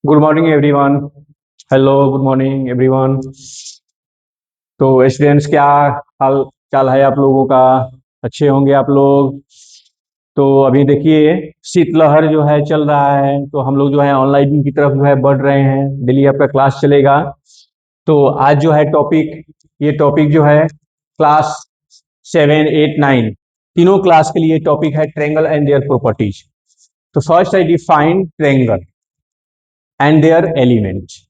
Good morning everyone. Hello, good morning everyone. तो students, क्या हाल चाल है आप लोगों का? अच्छे होंगे आप लोग। तो अभी देखिए, शीतलहर जो है चल रहा है, तो हम लोग जो है ऑनलाइन की तरफ जो है बढ़ रहे हैं। डेली आपका क्लास चलेगा। तो आज जो है टॉपिक, ये टॉपिक जो है क्लास 7, 8, 9 तीनों क्लास के लिए टॉपिक है ट्रेंगल एंड देयर प्रॉपर्टीज। तो first I define triangle and their elements.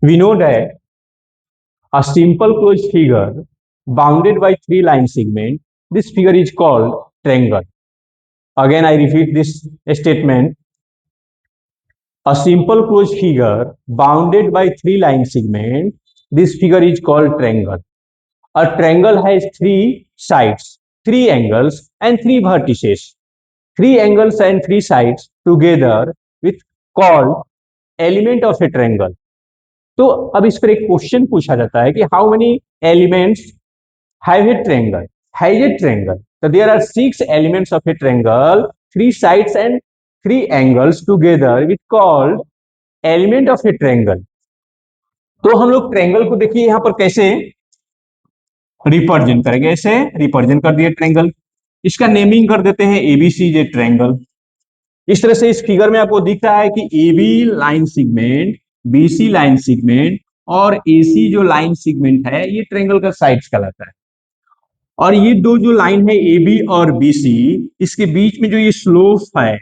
We know that a simple closed figure bounded by three line segment, this figure is called triangle. Again, I repeat this statement. A simple closed figure bounded by three line segment, this figure is called triangle. A triangle has three sides, three angles, and three vertices. Three angles and three sides together with called element of a triangle. तो अब इस पर एक question पूछा जाता है कि how many elements have a triangle, has a triangle. तो there are 6 elements of a triangle, 3 sides and 3 angles together with called element of a triangle। तो हम लोग ट्रायंगल को देखिए यहां पर कैसे रिप्रेजेंट करेंगे। ऐसे रिप्रेजेंट कर दिए ट्रायंगल, इसका नेमिंग कर देते हैं एबीसी जे ट्रायंगल। इस तरह से इस फिगर में आपको दिख रहा है कि A B line segment, B C line segment और ए सी जो लाइन सिगमेंट है ये ट्रायंगल का साइड्स कहलाता है। और ये दो जो लाइन है ए बी और बी सी, इसके बीच में जो ये स्लोप है,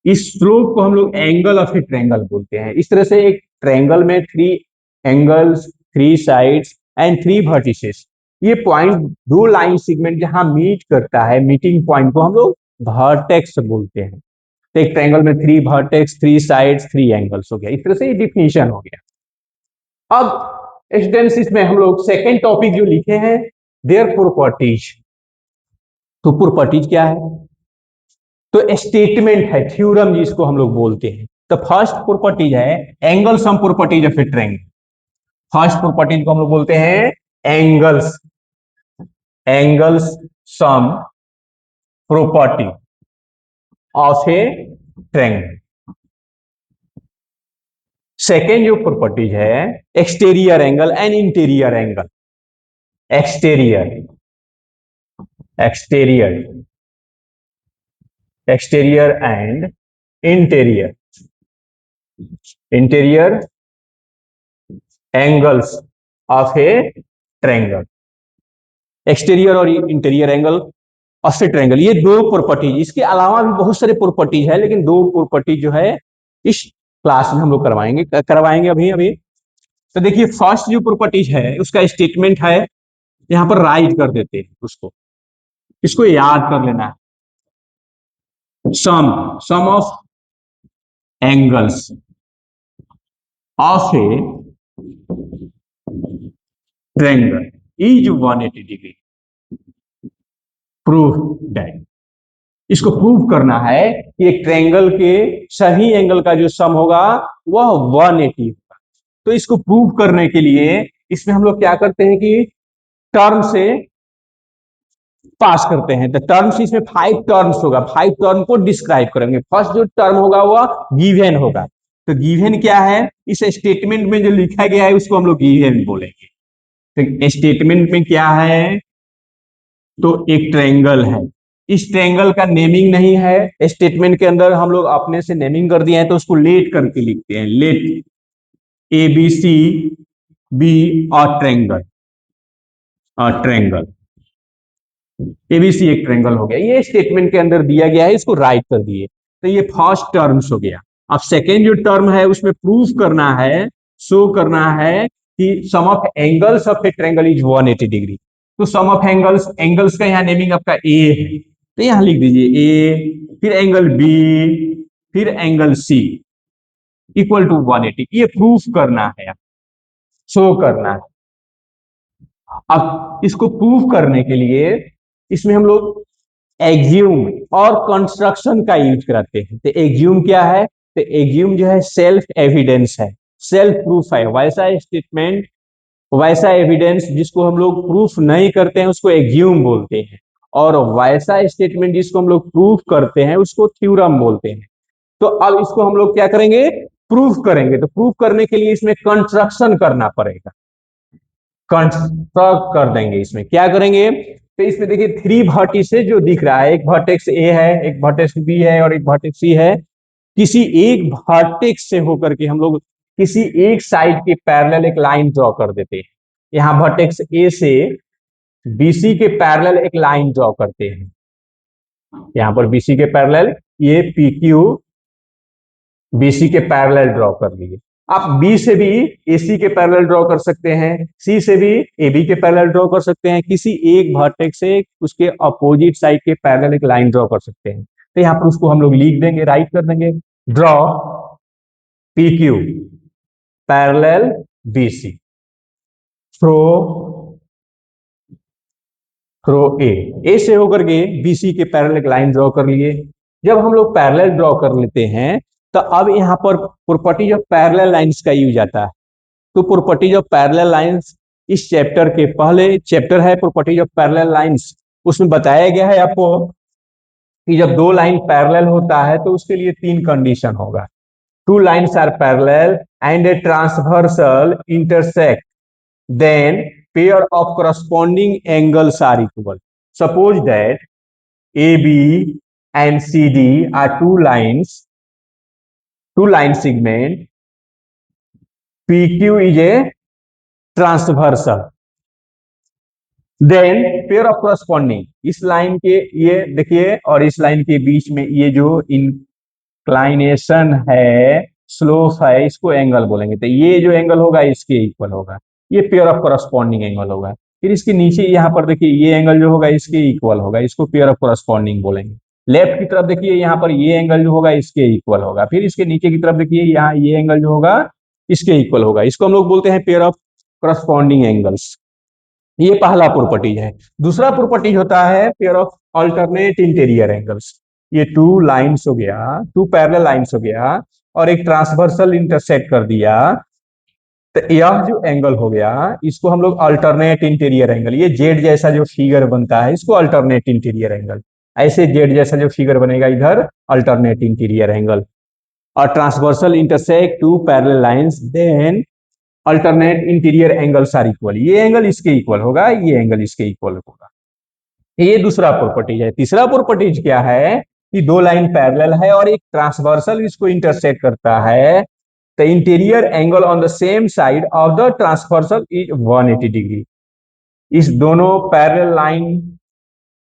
इस स्लोप को हम लोग एंगल ऑफ ए ट्रायंगल बोलते हैं। इस तरह से एक ट्रायंगल में 3 एंगल्स, 3 साइड्स एंड 3 वर्टिसेस, ये पॉइंट दो लाइन सिगमेंट जहां मीट करता है, मीटिंग पॉइंट को हम लोग वर्टेक्स बोलते हैं। तो एक ट्रायंगल में 3 वर्टेक्स, 3 साइड्स, 3 एंगल्स हो गया। इस तरह से ये डिफिनीशन हो गया। अब स्टूडेंट्स, इसमें हम लोग सेकेंड टॉपिक जो लिखे हैं, देयर प्रॉपर्टीज। तो प्रॉपर्टीज क्या है? तो स्टेटमेंट है, थ्योरम जिसको हम लोग बोलते हैं। तो फर्स्ट प्रॉपर्टीज है angle sum properties of a triangle. First properties को हम लोग बोलते हैं angles, angles sum property of a triangle. Second जो प्रॉपर्टीज है exterior angle and interior angle. Exterior, exterior, exterior and interior, interior angles of a triangle. Exterior और interior angle of a triangle, ये दो प्रॉपर्टीज, इसके अलावा भी बहुत सारे प्रॉपर्टीज है, लेकिन दो प्रॉपर्टीज जो है इस क्लास में हम लोग करवाएंगे अभी अभी। तो देखिए, फर्स्ट जो प्रॉपर्टीज है उसका स्टेटमेंट है, यहां पर राइट कर देते हैं उसको, इसको याद कर लेना है। Sum of angles of a triangle is 180 degree. Proof that, इसको प्रूव करना है कि एक ट्रायंगल के सही एंगल का जो सम होगा वह 180 होगा। तो इसको प्रूव करने के लिए इसमें हम लोग क्या करते हैं कि टर्म से पास करते हैं। तो टर्म्स, इसमें 5 टर्म्स होगा, 5 टर्म को डिस्क्राइब करेंगे। फर्स्ट जो टर्म होगा वह गिवन होगा। तो गिवन क्या है? इस स्टेटमेंट में जो लिखा गया है उसको हम लोग गिवन बोलेंगे। तो स्टेटमेंट में क्या है? तो एक ट्रायंगल है, इस ट्रायंगल का नेमिंग नहीं है स्टेटमेंट के अंदर, हम लोग अपने से नेमिंग कर दिए हैं, तो उसको लेट करके लिखते हैं। Let A B C B और ट्रायंगल, और ट्रायंगल एबीसी एक ट्रायंगल हो गया। ये स्टेटमेंट के अंदर दिया गया है, इसको राइट कर दिए। तो ये फर्स्ट टर्म्स हो गया। अब सेकेंड जो टर्म है उसमें प्रूफ करना है, शो करना है कि sum of angles of a triangle is 180 degree. तो सम ऑफ एंगल्स, एंगल्स का यहाँ नेमिंग आपका ए है, तो यहां लिख दीजिए ए, फिर एंगल बी, फिर एंगल सी इक्वल टू 180। ये प्रूफ करना है, शो करना है। अब इसको प्रूव करने के लिए इसमें हम लोग एक्सियम और कंस्ट्रक्शन का यूज कराते हैं। तो एक्सियम क्या है? तो एक्सियम जो है सेल्फ एविडेंस है, सेल्फ प्रूफ है। वैसा स्टेटमेंट, वैसा एविडेंस जिसको हम लोग प्रूफ नहीं करते हैं उसको एक्सियम बोलते हैं, और वैसा स्टेटमेंट जिसको हम लोग प्रूफ करते हैं उसको थ्योरम बोलते हैं। तो अब इसको हम लोग क्या करेंगे, प्रूफ करेंगे। तो प्रूफ करने के लिए इसमें कंस्ट्रक्शन करना पड़ेगा, कंस्ट्रक्ट कर देंगे। इसमें क्या करेंगे, तो इसमें देखिए थ्री वर्टिसेस जो दिख रहा है, एक वर्टेक्स ए है, एक वर्टेक्स बी है और एक वर्टेक्स सी है। किसी एक वर्टेक्स से होकर के हम लोग किसी एक साइड के पैरेलल एक लाइन ड्रॉ कर देते हैं। यहाँ वर्टेक्स ए से बीसी के पैरेलल एक लाइन ड्रॉ करते हैं। यहाँ पर बीसी के पैरेलल ये पी क्यू बीसी के पैरेलल ड्रॉ कर लिए। आप बी से भी एसी के पैरेलल ड्रॉ कर सकते हैं, सी से भी एबी के पैरेलल ड्रॉ कर सकते हैं, किसी एक वर्टेक्स से उसके अपोजिट साइड के पैरेलल एक लाइन ड्रॉ कर सकते हैं। तो यहाँ पर उसको हम लोग लिख देंगे, राइट कर देंगे, draw P Q parallel BC through through A से होकर के बीसी के पैरेलल एक लाइन ड्रॉ कर लिए। जब हम लोग पैरेलल ड्रॉ कर लेते हैं तो अब यहाँ पर प्रॉपर्टीज ऑफ पैरेलल लाइंस का यूज आता है। तो प्रॉपर्टीज ऑफ पैरेलल लाइंस इस चैप्टर के पहले चैप्टर है प्रॉपर्टीज ऑफ पैरेलल लाइंस, उसमें बताया गया है आपको कि जब दो लाइन पैरेलल होता है तो उसके लिए तीन कंडीशन होगा। Two lines are parallel and a transversal intersect, then pair of corresponding angles are equal. Suppose that AB and CD are two line segment. PQ is a transversal. Then pair of corresponding, इस line के ये देखिए और इस line के बीच में ये जो इंक्लाइनेशन है, स्लोप है, इसको एंगल बोलेंगे। तो ये जो एंगल होगा इसके इक्वल होगा, ये पेयर ऑफ करस्पॉन्डिंग एंगल होगा। फिर इसके नीचे यहाँ पर देखिए ये एंगल जो होगा इसके इक्वल होगा, इसको पेयर ऑफ करस्पॉन्डिंग बोलेंगे। लेफ्ट की तरफ देखिए यहाँ पर ये एंगल जो होगा इसके इक्वल होगा। फिर इसके नीचे की तरफ देखिए यहाँ ये एंगल जो होगा इसके इक्वल होगा। इसको हम लोग बोलते हैं पेयर ऑफ करस्पॉन्डिंग एंगल्स। ये पहला प्रॉपर्टी है। दूसरा प्रॉपर्टी होता है pair of alternate interior angles. ये टू लाइंस हो गया, टू पैरेलल लाइंस हो गया और एक ट्रांसवर्सल इंटरसेक्ट कर दिया, तो यह जो एंगल हो गया इसको हम लोग अल्टरनेट इंटीरियर एंगल, ये जेड जैसा जो फिगर बनता है इसको अल्टरनेट इंटीरियर एंगल, ऐसे जेड जैसा जो फिगर बनेगा इधर अल्टरनेट इंटीरियर एंगल। और transversal intersect two parallel lines, then alternate interior angles are equal. ये एंगल इसके इक्वल होगा, ये एंगल इसके इक्वल होगा। ये दूसरा प्रॉपर्टीज है। तीसरा प्रॉपर्टीज क्या है कि दो लाइन पैरेलल है और एक ट्रांसवर्सल इसको इंटरसेक्ट करता है, the interior angle on the same side of the transversal is 180 degree. इस दोनों पैरेलल लाइन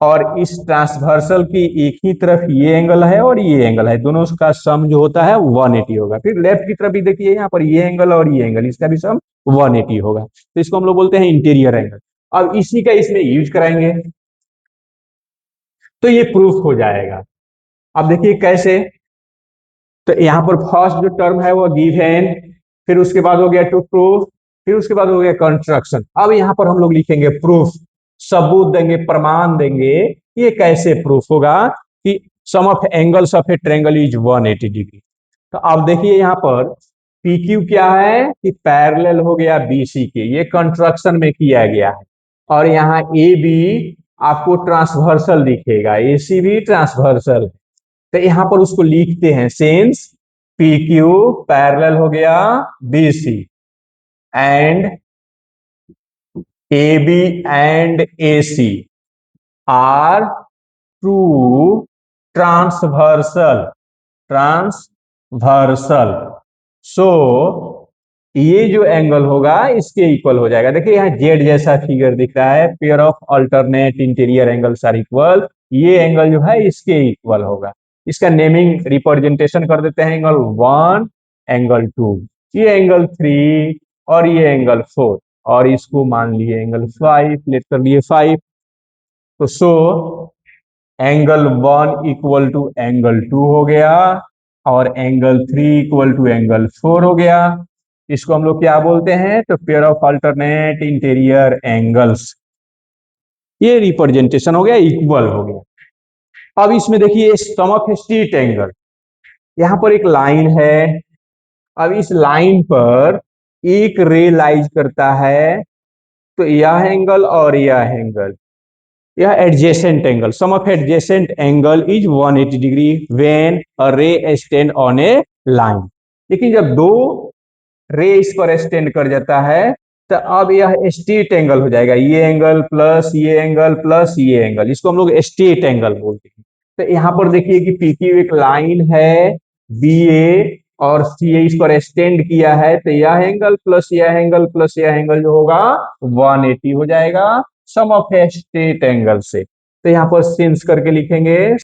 और इस ट्रांसवर्सल की एक ही तरफ ये एंगल है और ये एंगल है, दोनों का सम जो होता है 180 होगा। फिर लेफ्ट की तरफ भी देखिए यहाँ पर ये एंगल और ये एंगल, इसका भी सम 180 होगा। तो इसको हम लोग बोलते हैं इंटीरियर एंगल। अब इसी का इसमें यूज कराएंगे तो ये प्रूफ हो जाएगा। अब देखिए कैसे, तो यहाँ पर फर्स्ट जो टर्म है वो गिवन, फिर उसके बाद हो गया टू प्रूफ, फिर उसके बाद हो गया कंस्ट्रक्शन। अब यहाँ पर हम लोग लिखेंगे प्रूफ, सबूत देंगे, प्रमाण देंगे। ये कैसे प्रूफ होगा कि sum of angles of a triangle is 180 degree. तो अब देखिए यहाँ पर पी क्यू क्या है कि पैरेलल हो गया बीसी के, ये कंस्ट्रक्शन में किया गया है। और यहाँ ए बी आपको ट्रांसवर्सल दिखेगा, ए सी भी ट्रांसवर्सल है। तो यहां पर उसको लिखते हैं सिंस पी क्यू पैरेलल हो गया BC and A B and A C are two transversal so ये जो एंगल होगा इसके इक्वल हो जाएगा। देखिए यहाँ जेड जैसा फिगर दिख रहा है, pair of alternate interior angles are equal, ये एंगल जो है इसके इक्वल होगा। इसका नेमिंग रिप्रेजेंटेशन कर देते हैं, एंगल 1, एंगल 2, ये एंगल 3 और ये एंगल 4, और इसको मान लिए एंगल 5, लेट कर लिए 5। तो so angle 1 equal to angle 2 हो गया और एंगल 3 इक्वल टू एंगल 4 हो गया। इसको हम लोग क्या बोलते हैं, तो pair of alternate interior angles. ये रिप्रेजेंटेशन हो गया, इक्वल हो गया। अब इसमें देखिए सम ऑफ स्ट्रेट एंगल, यहां पर एक लाइन है। अब इस लाइन पर एक रे लाइज करता है, तो यह एंगल और यह एंगल, यह adjacent angle, sum of adjacent angle is 180 degree when a ray stand on A line. लेकिन जब दो रे इस पर स्टैंड कर जाता है तो अब यह स्ट्रेट एंगल हो जाएगा, ये एंगल प्लस ये एंगल प्लस ये एंगल, इसको हम लोग स्ट्रेट एंगल बोलते हैं। तो यहाँ पर देखिए कि पी क्यू एक लाइन है, बी ए और सी ए इस पर स्टैंड किया है, तो यह एंगल प्लस यह एंगल प्लस यह एंगल जो होगा 180 हो जाएगा सम ऑफ ए स्ट्रेट एंगल से। तो यहाँ पर सिंस करके लिखेंगे